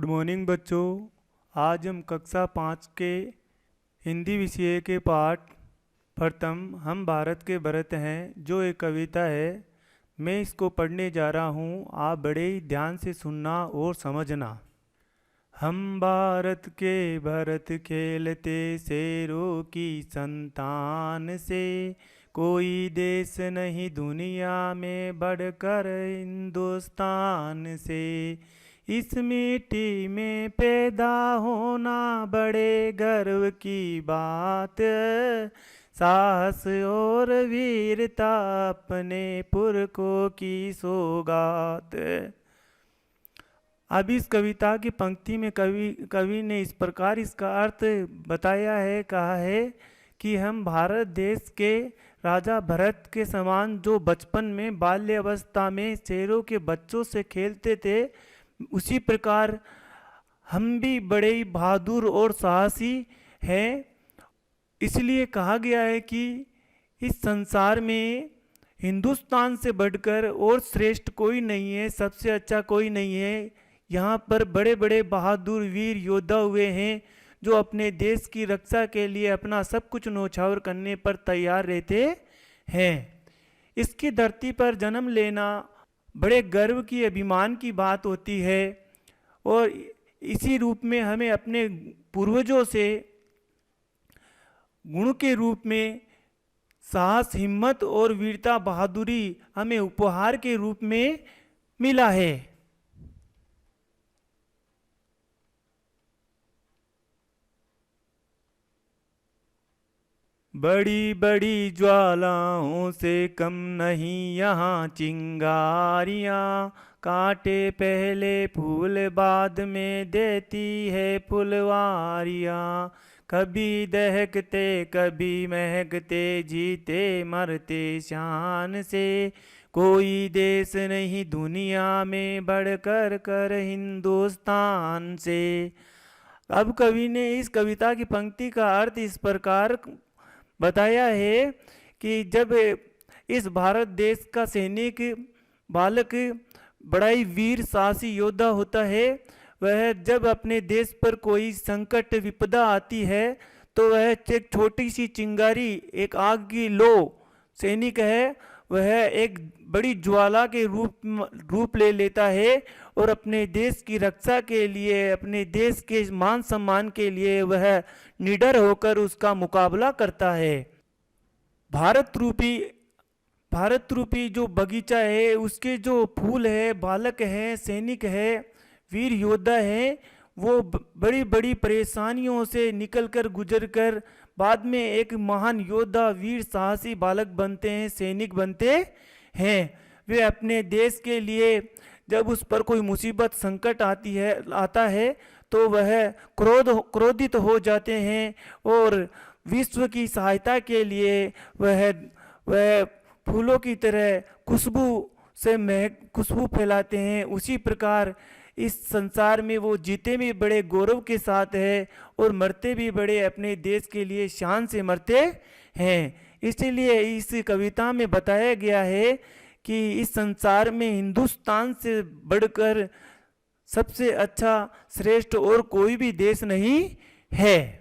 Good morning बच्चों। आज हम कक्षा 5 के हिंदी विषय के पाठ प्रथम हम भारत के भरत हैं जो एक कविता है। मैं इसको पढ़ने जा रहा हूँ, आप बड़े ही ध्यान से सुनना और समझना। हम भारत के भरत खेलते शेरों की संतान से, कोई देश नहीं दुनिया में बढ़कर हिंदुस्तान से। इस मिट्टी में पैदा होना बड़े गर्व की बात, साहस और वीरता अपने पुरखों की सौगात। अब इस कविता की पंक्ति में कवि ने इस प्रकार इसका अर्थ बताया है, कहा है कि हम भारत देश के राजा भरत के समान जो बचपन में बाल्यावस्था में शेरों के बच्चों से खेलते थे, उसी प्रकार हम भी बड़े ही बहादुर और साहसी हैं। इसलिए कहा गया है कि इस संसार में हिंदुस्तान से बढ़कर और श्रेष्ठ कोई नहीं है, सबसे अच्छा कोई नहीं है। यहाँ पर बड़े बड़े बहादुर वीर योद्धा हुए हैं जो अपने देश की रक्षा के लिए अपना सब कुछ न्यौछावर करने पर तैयार रहते हैं। इसकी धरती पर जन्म लेना बड़े गर्व की, अभिमान की बात होती है और इसी रूप में हमें अपने पूर्वजों से गुण के रूप में साहस, हिम्मत और वीरता, बहादुरी हमें उपहार के रूप में मिला है। बड़ी बड़ी ज्वालाओं से कम नहीं यहाँ चिंगारियाँ, कांटे पहले फूल बाद में देती है फुलवारियाँ। कभी दहकते कभी महकते, जीते मरते शान से, कोई देश नहीं दुनिया में बढ़कर कर हिंदुस्तान से। अब कवि ने इस कविता की पंक्ति का अर्थ इस प्रकार बताया है कि जब इस भारत देश का सैनिक बालक बड़ा ही वीर साहसी योद्धा होता है, वह जब अपने देश पर कोई संकट विपदा आती है तो वह एक छोटी सी चिंगारी, एक आग की लो सैनिक है, वह एक बड़ी ज्वाला के रूप ले लेता है और अपने देश की रक्षा के लिए, अपने देश के मान सम्मान के लिए वह निडर होकर उसका मुकाबला करता है। भारत रूपी जो बगीचा है, उसके जो फूल है, बालक है, सैनिक है, वीर योद्धा है, वो बड़ी बड़ी परेशानियों से निकलकर गुजरकर बाद में एक महान योद्धा, वीर साहसी बालक बनते हैं, सैनिक बनते हैं। वे अपने देश के लिए जब उस पर कोई मुसीबत, संकट आता है तो वह क्रोधित हो जाते हैं और विश्व की सहायता के लिए वह फूलों की तरह खुशबू फैलाते हैं। उसी प्रकार इस संसार में वो जीते भी बड़े गौरव के साथ है और मरते भी बड़े अपने देश के लिए शान से मरते हैं। इसीलिए इस कविता में बताया गया है कि इस संसार में हिंदुस्तान से बढ़कर सबसे अच्छा, श्रेष्ठ और कोई भी देश नहीं है।